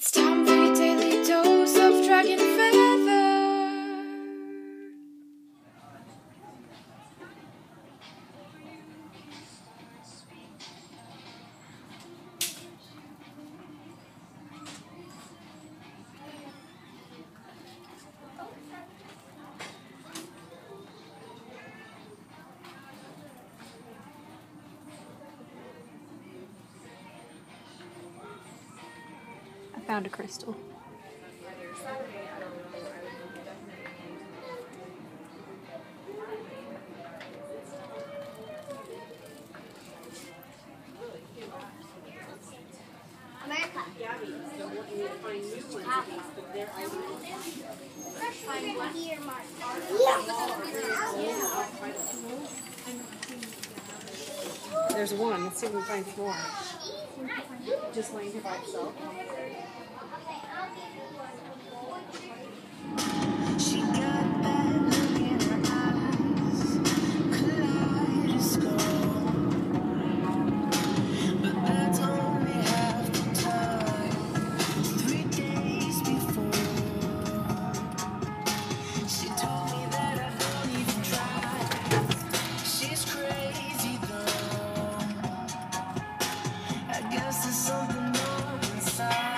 It's time for your daily dose of DragonFeather. I found a crystal. There's one. Let's see if we can find more. Just laying here by itself. She got that look in her eyes, kaleidoscope. But that's only half the time. 3 days before, she told me that I don't even try. She's crazy though. I guess there's something more inside.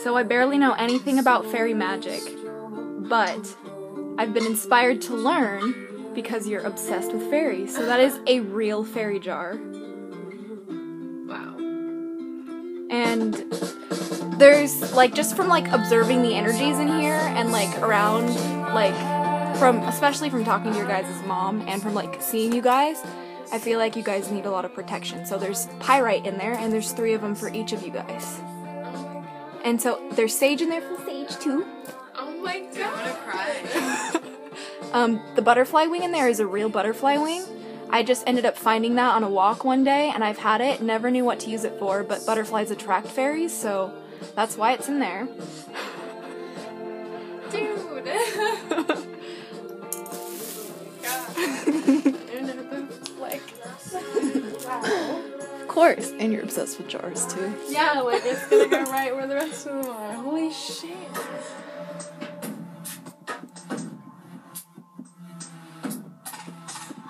So I barely know anything about fairy magic, but I've been inspired to learn because you're obsessed with fairies. So that is a real fairy jar. Wow. And there's, like, just from, like, observing the energies in here and, like, around, like, especially from talking to your guys' mom and from, like, seeing you guys, I feel like you guys need a lot of protection. So there's pyrite in there, and there's 3 of them for each of you guys. And so there's sage in there for sage too. Oh my god. I'm gonna cry. The butterfly wing in there is a real butterfly wing. I just ended up finding that on a walk one day, and I've had it, never knew what to use it for, but butterflies attract fairies, so that's why it's in there. Dude. Of course, and you're obsessed with jars too. Yeah, like it's gonna go right where the rest of them are. Holy shit.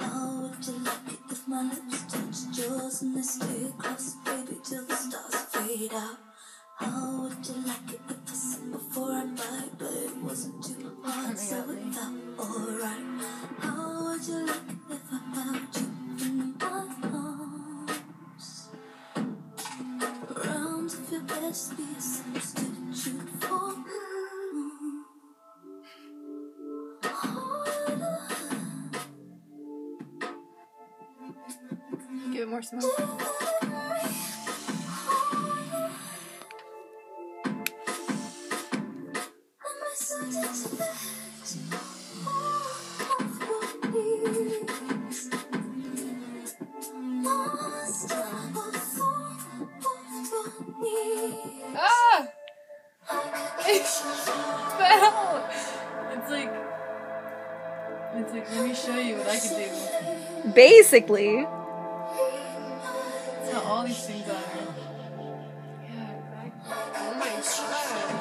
How would you like it if my lips touched yours and they stay close, baby, till the stars fade out? How would you like it if I said before I bite, but it wasn't too hard, so it felt alright? How would you like it if I held you in my arms? Rounds of your best be a substitute for Give it more smoke. Ah! It fell! It's like, let me show you what I can do. Basically. That's how all these things are. Yeah, exactly. Oh my god.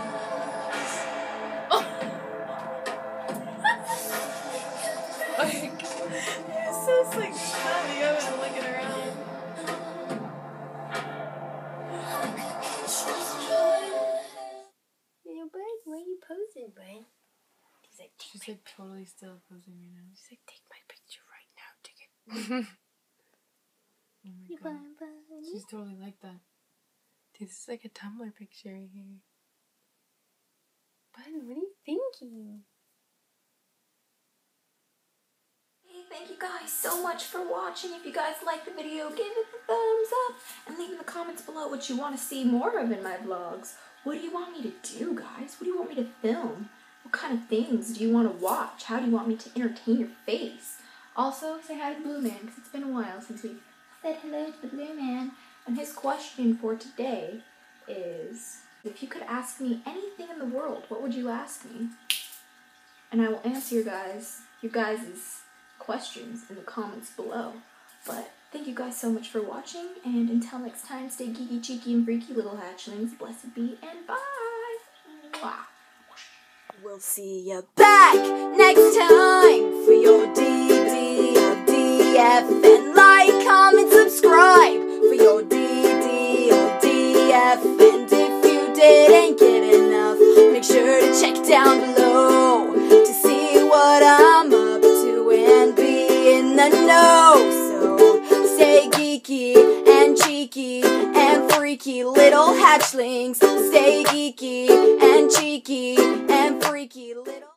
Like, you're so like standing up and looking around. Yo, bud, why are you posing, bud? She's like totally still posing right now. She's like, take my picture right now, take it. Oh my god. She's totally like that. Dude, this is like a Tumblr picture right here. Bun, what are you thinking? Thank you guys so much for watching. If you guys liked the video, give it a thumbs up and leave in the comments below what you want to see more of in my vlogs. What do you want me to do, guys? What do you want me to film? What kind of things do you want to watch? How do you want me to entertain your face? Also, say hi to Blue Man, because it's been a while since we said hello to the Blue Man. And his question for today is, if you could ask me anything in the world, what would you ask me? And I will answer your guys' questions in the comments below. But thank you guys so much for watching, and until next time, stay geeky, cheeky, and freaky, little hatchlings. Blessed be, and bye! Mwah. We'll see you back next time for your DD of DF, and like, comment, subscribe for your DD of DF, and if you didn't get enough, make sure to check down below to see what I'm up to and be in the know. So stay geeky and cheeky and freaky, little hatchlings. Stay geeky and cheeky and freaky, little